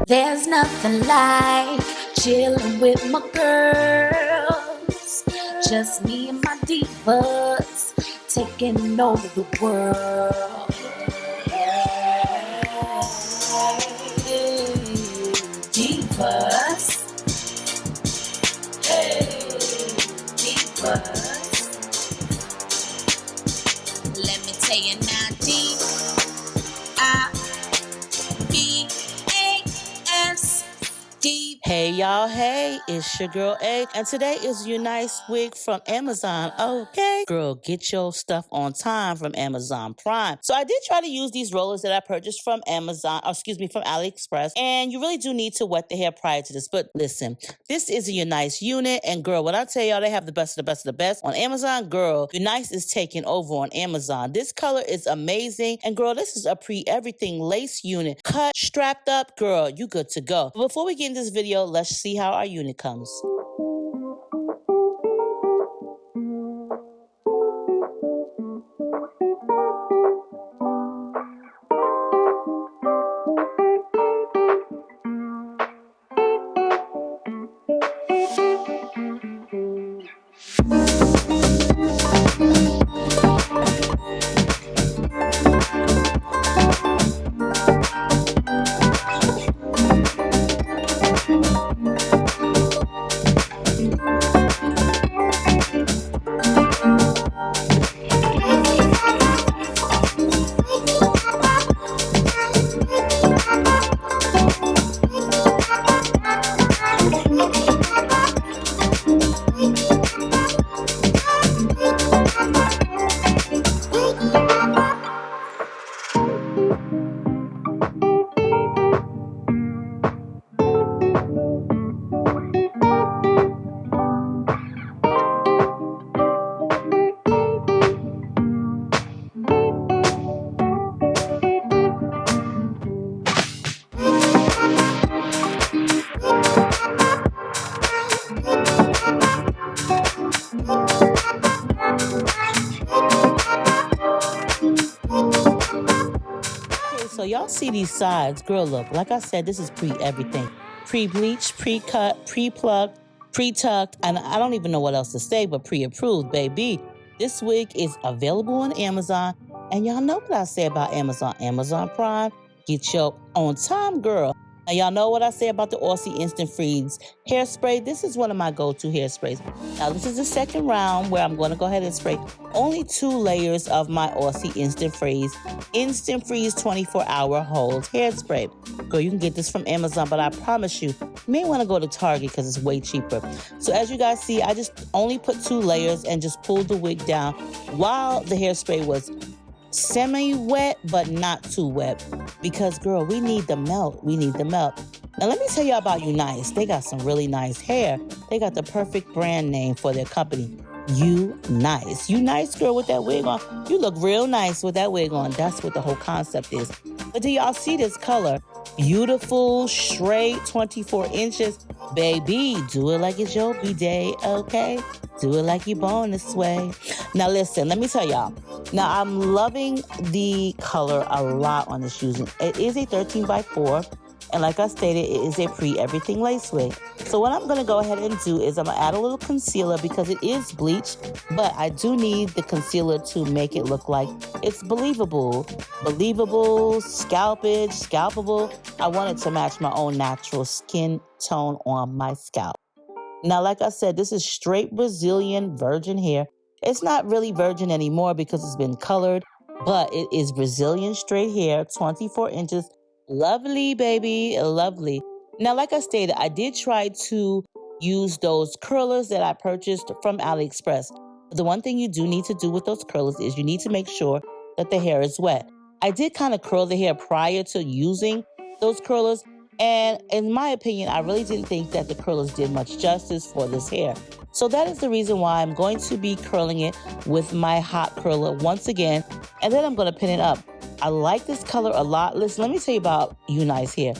There's nothing like chilling with my girls. Just me and my divas taking over the world. Divas. Hey, divas. Let me tell you now, D-I-V-A-S. Hey y'all, hey, it's your girl A, and today is UNICEWIG from Amazon. Okay, girl, get your stuff on time from Amazon Prime. So I did try to use these rollers that I purchased from Amazon, from AliExpress, and you really do need to wet the hair prior to this. But listen, this is a Unice unit, and girl, when I tell y'all they have the best of the best of the best on Amazon, girl, Unice is taking over on Amazon. This color is amazing, and girl, this is a pre-everything lace unit. Cut, strapped up, girl, you good to go. But before we get into this video, let's see how our unit comes. So y'all see these sides, girl, look, like I said, this is pre-everything. Pre-bleach, pre-cut, pre-plucked, pre-tucked, and I don't even know what else to say, but pre-approved, baby. This wig is available on Amazon, and y'all know what I say about Amazon. Amazon Prime, get your on time, girl. Now, y'all know what I say about the Aussie Instant Freeze hairspray. This is one of my go-to hairsprays. Now, this is the second round where I'm going to go ahead and spray only 2 layers of my Aussie Instant Freeze 24-hour hold hairspray. Girl, you can get this from Amazon, but I promise you may want to go to Target because it's way cheaper. So as you guys see, I just only put 2 layers and just pulled the wig down while the hairspray was semi-wet, but not too wet, because girl, we need the melt. Now let me tell y'all about Unice. They got some really nice hair. They got the perfect brand name for their company, Unice. Unice, girl, with that wig on. You look real nice with that wig on. That's what the whole concept is. But do y'all see this color? Beautiful, straight, 24 inches. Baby, do it like it's your B-day, okay? Do it like you're born this way. Now listen, let me tell y'all. Now I'm loving the color a lot on this using. It is a 13x4. And like I stated, it is a pre-everything lace wig. So what I'm going to go ahead and do is I'm going to add a little concealer because it is bleached, but I do need the concealer to make it look like it's believable. Believable, scalpable. I want it to match my own natural skin tone on my scalp. Now, like I said, this is straight Brazilian virgin hair. It's not really virgin anymore because it's been colored, but it is Brazilian straight hair, 24 inches. Lovely, baby, lovely. Now, like I stated, I did try to use those curlers that I purchased from AliExpress. The one thing you do need to do with those curlers is you need to make sure that the hair is wet. I did kind of curl the hair prior to using those curlers, and in my opinion, I really didn't think that the curlers did much justice for this hair. So that is the reason why I'm going to be curling it with my hot curler once again, and then I'm going to pin it up. I like this color a lot. Listen, let me tell you about Unice here.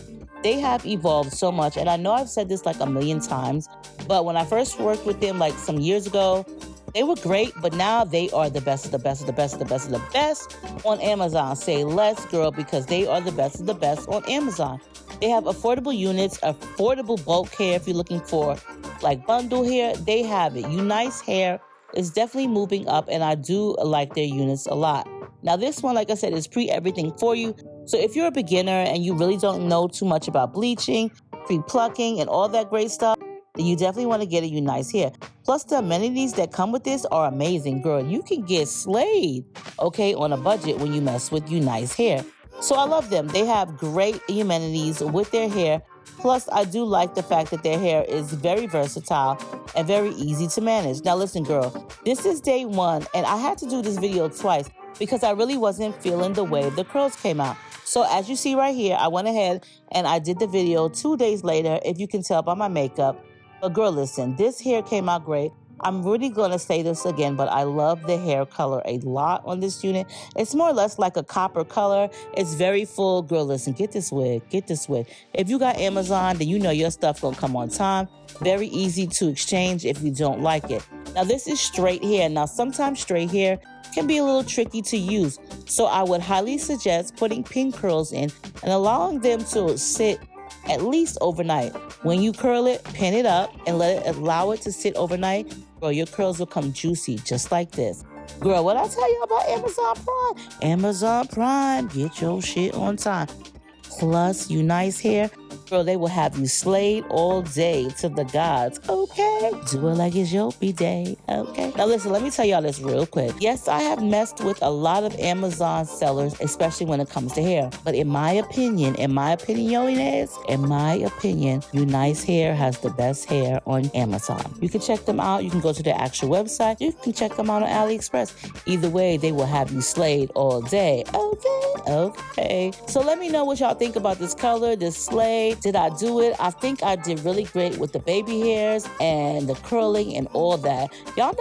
They have evolved so much, and I know I've said this like a million times, but when I first worked with them like some years ago, they were great, but now they are the best of the best of the best of the best of the best on Amazon. Say less, girl, because they are the best of the best on Amazon. They have affordable units, affordable bulk hair if you're looking for like bundle hair. They have it. UNICEWIG is definitely moving up, and I do like their units a lot. Now this one, like I said, is pre-everything for you. So if you're a beginner and you really don't know too much about bleaching, pre-plucking, and all that great stuff, then you definitely want to get a UNICEWIG. Plus, the amenities that come with this are amazing, girl. You can get slayed, okay, on a budget when you mess with UNICEWIG. So I love them. They have great amenities with their hair. Plus, I do like the fact that their hair is very versatile and very easy to manage. Now, listen, girl, this is day one, and I had to do this video twice because I really wasn't feeling the way the curls came out. So as you see right here, I went ahead and I did the video 2 days later, if you can tell by my makeup. But girl, listen, this hair came out great. I'm really going to say this again, but I love the hair color a lot on this unit. It's more or less like a copper color. It's very full. Girl, listen, get this wig. Get this wig. If you got Amazon, then you know your stuff going to come on time. Very easy to exchange if you don't like it. Now, this is straight hair. Now, sometimes straight hair can be a little tricky to use. So I would highly suggest putting pin curls in and allowing them to sit at least overnight. When you curl it, pin it up and allow it to sit overnight. Girl, your curls will come juicy just like this. Girl, what I tell you about Amazon Prime? Amazon Prime, get your shit on time. Plus, UNICEWIG, girl, they will have you slayed all day to the gods, okay? Do it like it's your B-day, okay? Now listen, let me tell y'all this real quick. Yes, I have messed with a lot of Amazon sellers, especially when it comes to hair. But in my opinion, Unice, UNICEWIG has the best hair on Amazon. You can check them out. You can go to their actual website. You can check them out on AliExpress. Either way, they will have you slayed all day, okay? So let me know what y'all think about this color, this slay. Did I do it? I think I did really great with the baby hairs and the curling and all that. Y'all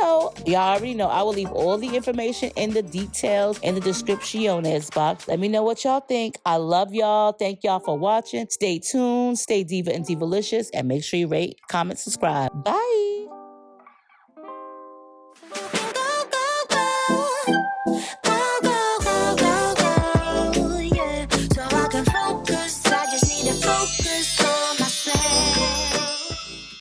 already know, I will leave all the information in the details in the description box. Let me know what y'all think. I love y'all. Thank y'all for watching. Stay tuned, stay diva and divalicious, and make sure you rate, comment, subscribe. Bye.